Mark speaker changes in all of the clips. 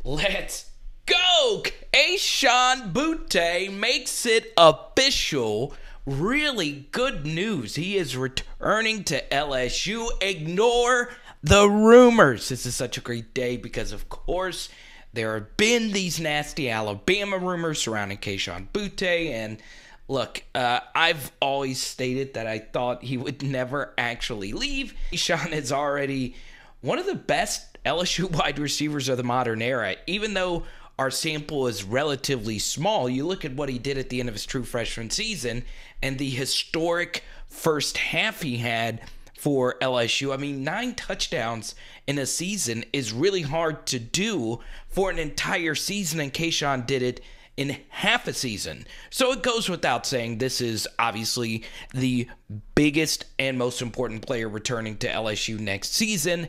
Speaker 1: Let's go! KAYSHON Boutthe makes it official. Really good news. He is returning to LSU. Ignore the rumors. This is such a great day because, of course, there have been these nasty Alabama rumors surrounding KAYSHON Boutthe. And look, I've always stated that I thought he would never actually leave. KAYSHON is already one of the best LSU wide receivers of the modern era. Even though our sample is relatively small, you look at what he did at the end of his true freshman season and the historic first half he had for LSU. I mean, 9 touchdowns in a season is really hard to do for an entire season, and KAYSHON did it in half a season. So it goes without saying, this is obviously the biggest and most important player returning to LSU next season.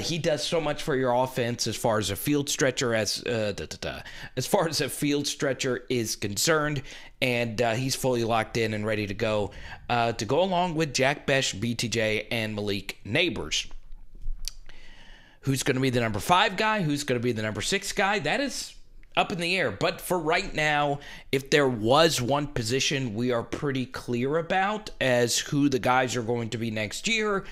Speaker 1: He does so much for your offense as far as a field stretcher as far as a field stretcher is concerned, and he's fully locked in and ready to go along with Jack Bech, BTJ, and Malik Neighbors. Who's going to be the number 5 guy? Who's going to be the number 6 guy? That is up in the air. But for right now, if there was one position we are pretty clear about as who the guys are going to be next year,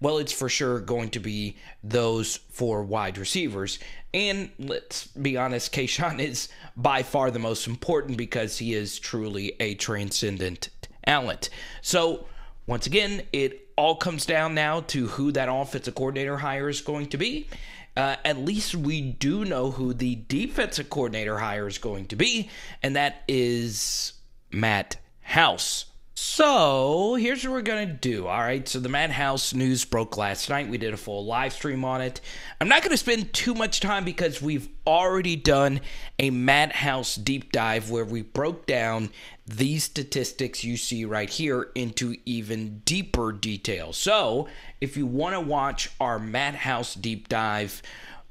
Speaker 1: well, it's for sure going to be those 4 wide receivers. And let's be honest, KAYSHON is by far the most important because he is truly a transcendent talent. So once again, it all comes down now to who that offensive coordinator hire is going to be. At least we do know who the defensive coordinator hire is going to be, and that is Matt House. So here's what we're going to do. All right, so the Matt House news broke last night. We did a full live stream on it. I'm not going to spend too much time because we've already done a Matt House deep dive where we broke down these statistics you see right here into even deeper detail. So if you want to watch our Matt House deep dive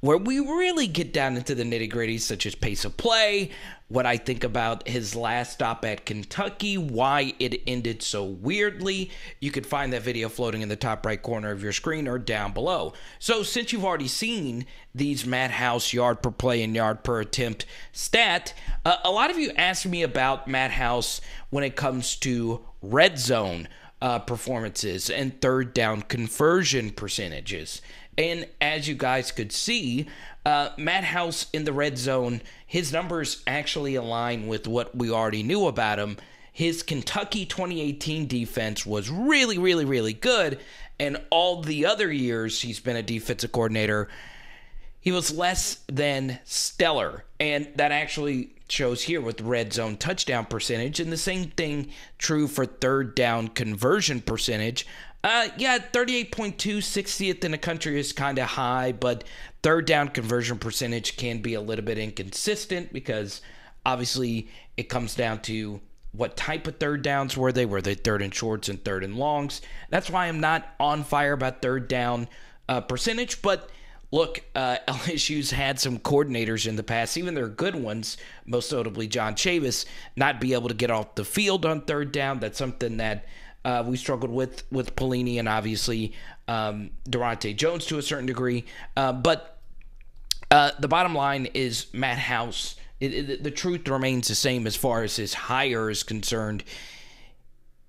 Speaker 1: where we really get down into the nitty-gritty, such as pace of play, what I think about his last stop at Kentucky, why it ended so weirdly, you can find that video floating in the top right corner of your screen or down below. So since you've already seen these Matt House yard per play and yard per attempt stat, a lot of you asked me about Matt House when it comes to red zone performances and third down conversion percentages. And as you guys could see, Matt House in the red zone, his numbers actually align with what we already knew about him. His Kentucky 2018 defense was really, really, really good. And all the other years he's been a defensive coordinator, he was less than stellar. And that actually shows here with red zone touchdown percentage. And the same thing true for third down conversion percentage. 38.2, 60th in the country is kind of high, but third down conversion percentage can be a little bit inconsistent because obviously it comes down to what type of third downs were they? Were they third and shorts and third and longs? That's why I'm not on fire about third down percentage, but look, LSU's had some coordinators in the past, even their good ones, most notably John Chavis, not be able to get off the field on third down. That's something that we struggled with Pelini and obviously Durante Jones to a certain degree. But the bottom line is Matt House, the truth remains the same as far as his hire is concerned.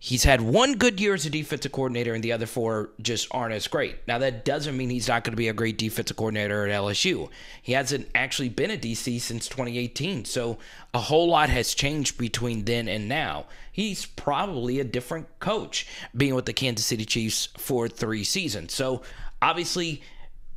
Speaker 1: He's had 1 good year as a defensive coordinator, and the other 4 just aren't as great. Now, that doesn't mean he's not going to be a great defensive coordinator at LSU. He hasn't actually been a DC since 2018, so a whole lot has changed between then and now. He's probably a different coach, being with the Kansas City Chiefs for 3 seasons. So, obviously,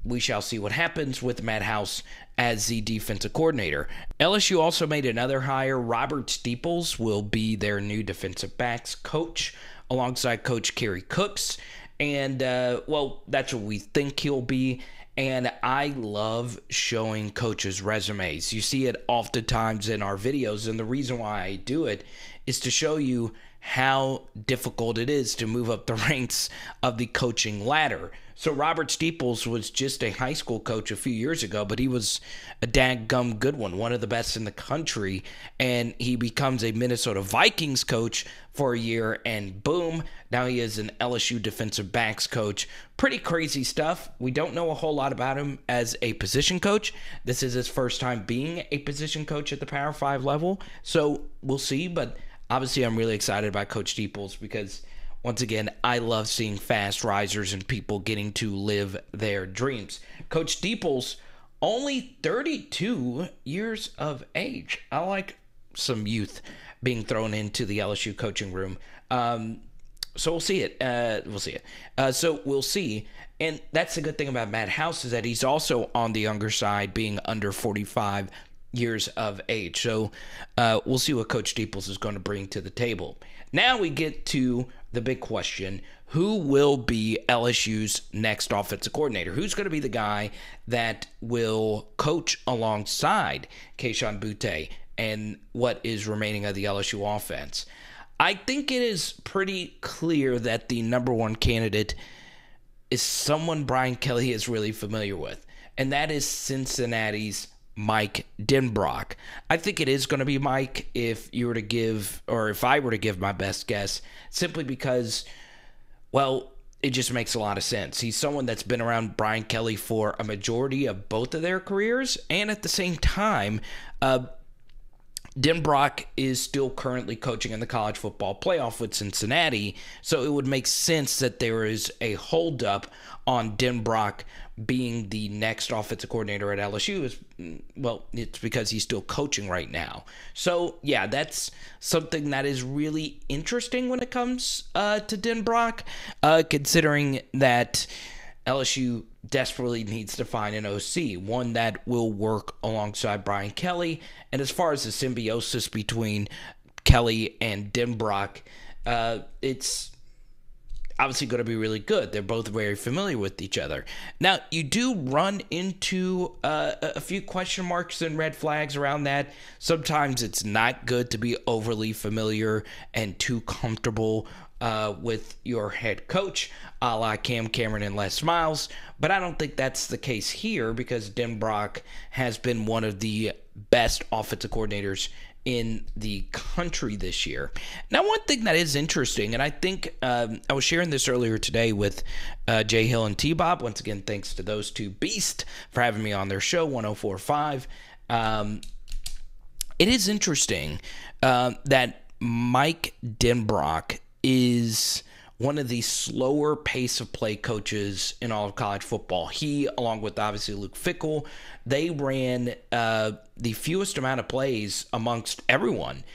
Speaker 1: we shall see what happens with Matt House as the defensive coordinator. LSU also made another hire. Robert Steeples will be their new defensive backs coach alongside Coach Kerry Cooks. And, well, that's what we think he'll be. And I love showing coaches' resumes. You see it oftentimes in our videos, and the reason why I do it is to show you how difficult it is to move up the ranks of the coaching ladder. So Robert Steeples was just a high school coach a few years ago, but he was a dadgum good one of the best in the country, and he becomes a Minnesota Vikings coach for a year, and boom, now he is an LSU defensive backs coach. Pretty crazy stuff. We don't know a whole lot about him as a position coach. This is his first time being a position coach at the Power 5 level, so we'll see, but obviously I'm really excited about Coach Steeples because once again, I love seeing fast risers and people getting to live their dreams. Coach Steeples, only 32 years of age. I like some youth being thrown into the LSU coaching room. So we'll see it. So we'll see. And that's the good thing about Matt House is that he's also on the younger side, being under 45 years of age. So we'll see what Coach Steeples is going to bring to the table. Now we get to the big question: who will be LSU's next offensive coordinator? Who's going to be the guy that will coach alongside KAYSHON Boutthe and what is remaining of the LSU offense? I think it is pretty clear that the number one candidate is someone Brian Kelly is really familiar with, and that is Cincinnati's Mike Denbrock. I think it is going to be Mike if I were to give my best guess, simply because, well, it just makes a lot of sense. He's someone that's been around Brian Kelly for a majority of both of their careers, and at the same time, Denbrock is still currently coaching in the college football playoff with Cincinnati, so it would make sense that there is a holdup on Denbrock being the next offensive coordinator at LSU. Well, it's because he's still coaching right now. So, yeah, that's something that is really interesting when it comes to Denbrock, considering that LSU desperately needs to find an OC, one that will work alongside Brian Kelly. And as far as the symbiosis between Kelly and Denbrock, it's obviously going to be really good. They're both very familiar with each other. Now, you do run into a few question marks and red flags around that. Sometimes it's not good to be overly familiar and too comfortable with your head coach, a la Cam Cameron and Les Miles. But I don't think that's the case here because Denbrock has been one of the best offensive coordinators in the country this year. Now, one thing that is interesting, and I think I was sharing this earlier today with Jay Hill and T-Bob. Once again, thanks to those two beasts for having me on their show, 104.5. It is interesting that Mike Denbrock is one of the slower pace of play coaches in all of college football. He, along with obviously Luke Fickell, they ran the fewest amount of plays amongst everyone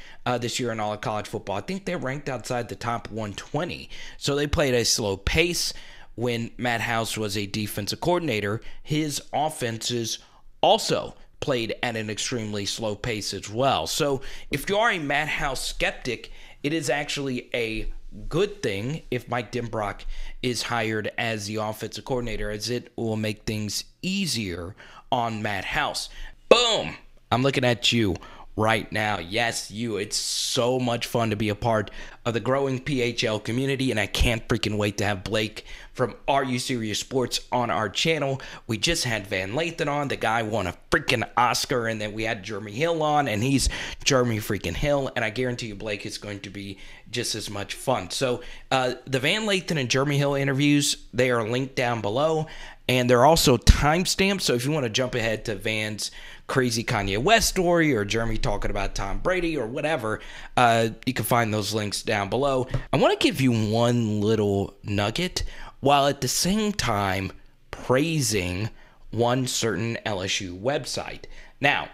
Speaker 1: this year in all of college football. I think they're ranked outside the top 120. So they played a slow pace. When Matt House was a defensive coordinator, his offenses also played at an extremely slow pace as well. So if you are a Matt House skeptic, it is actually a good thing if Mike Denbrock is hired as the offensive coordinator, as it will make things easier on Matt House. Boom! I'm looking at you right now. Yes, you. It's so much fun to be a part of the growing PHL community, and I can't freaking wait to have Blake from Are You Serious Sports on our channel. We just had Van Lathan on. The guy won a freaking Oscar, and then we had Jeremy Hill on, and he's Jeremy freaking Hill, and I guarantee you Blake is going to be just as much fun. So the Van Lathan and Jeremy Hill interviews, they are linked down below, and they're also timestamped, so if you want to jump ahead to Van's crazy Kanye West story or Jeremy talking about Tom Brady or whatever, you can find those links down below. I want to give you one little nugget while at the same time praising one certain LSU website. Now,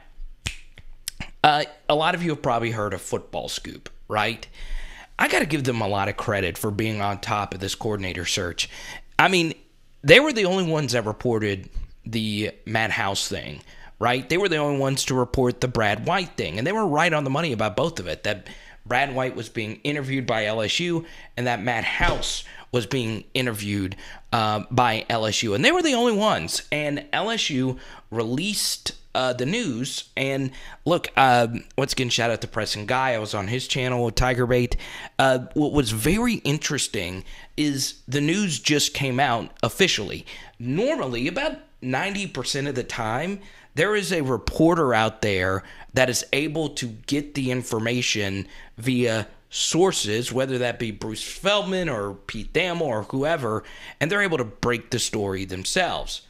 Speaker 1: a lot of you have probably heard of Football Scoop, right? I got to give them a lot of credit for being on top of this coordinator search. I mean, they were the only ones that reported the Matt House thing, right? They were the only ones to report the Brad White thing, and they were right on the money about both of it, that Brad White was being interviewed by LSU and that Matt House was being interviewed by LSU, and they were the only ones. And LSU released the news. And look, once again, shout out to Preston Guy. I was on his channel with Tiger Bait. What was very interesting is the news just came out officially. Normally, about 90% of the time, there is a reporter out there that is able to get the information via sources, whether that be Bruce Feldman or Pete Thamel or whoever, and they're able to break the story themselves.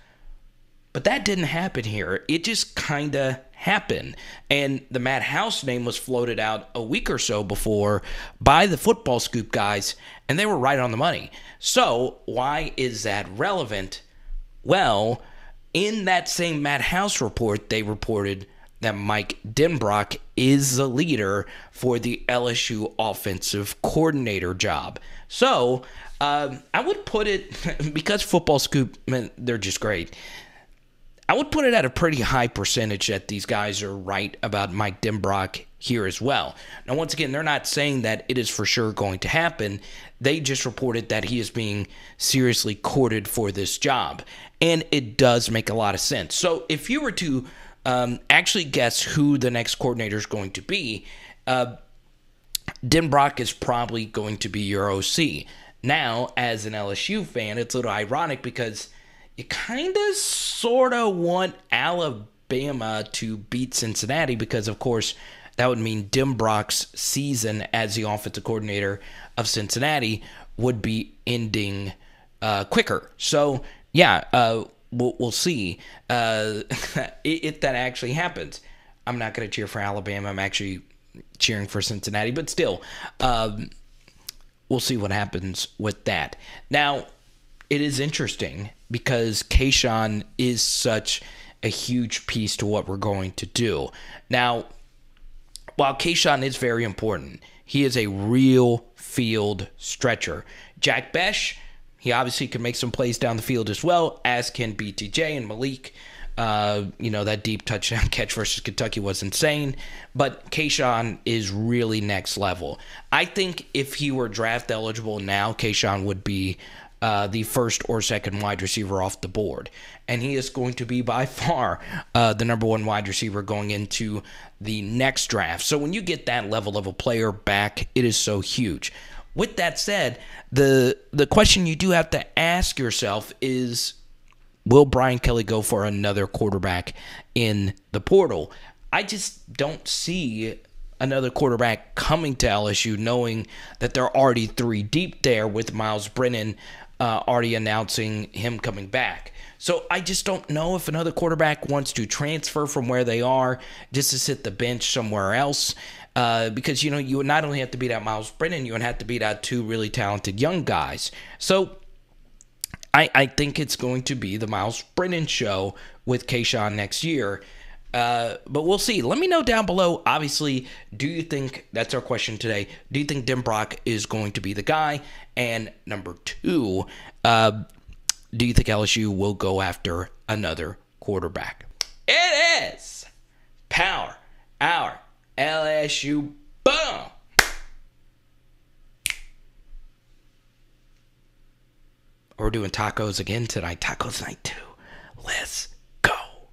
Speaker 1: But that didn't happen here. It just kind of happened. And the Matt House name was floated out a week or so before by the Football Scoop guys, and they were right on the money. So why is that relevant? Well, in that same Matt House report, they reported that Mike Denbrock is the leader for the LSU offensive coordinator job. So I would put it, because Football Scoop, man, they're just great, I would put it at a pretty high percentage that these guys are right about Mike Denbrock here as well. Now, once again, they're not saying that it is for sure going to happen. They just reported that he is being seriously courted for this job. And it does make a lot of sense. So if you were to actually guess who the next coordinator is going to be, Denbrock is probably going to be your OC. Now, as an LSU fan, it's a little ironic because you kind of sort of want Alabama to beat Cincinnati because, of course, that would mean Denbrock's season as the offensive coordinator of Cincinnati would be ending quicker. So, yeah, we'll see if that actually happens. I'm not going to cheer for Alabama. I'm actually cheering for Cincinnati, but still, we'll see what happens with that. Now, it is interesting because KAYSHON is such a huge piece to what we're going to do. Now, while KAYSHON is very important, he is a real field stretcher. Jack Besh, he obviously can make some plays down the field as well, as can BTJ and Malik. That deep touchdown catch versus Kentucky was insane. But KAYSHON is really next level. I think if he were draft eligible now, KAYSHON would be the first or second wide receiver off the board. And he is going to be by far the number one wide receiver going into the next draft. So when you get that level of a player back, it is so huge. With that said, the question you do have to ask yourself is, will Brian Kelly go for another quarterback in the portal? I just don't see another quarterback coming to LSU, knowing that they're already three deep there with Miles Brennan already announcing him coming back. So I just don't know if another quarterback wants to transfer from where they are just to sit the bench somewhere else. Because, you would not only have to beat out Miles Brennan, you would have to beat out two really talented young guys. So I think it's going to be the Miles Brennan show with KAYSHON next year. But we'll see. Let me know down below. Obviously, do you think, that's our question today, do you think Denbrock is going to be the guy? And number two, do you think LSU will go after another quarterback? It is Power Hour LSU. Boom! We're doing tacos again tonight. Tacos night too. Let's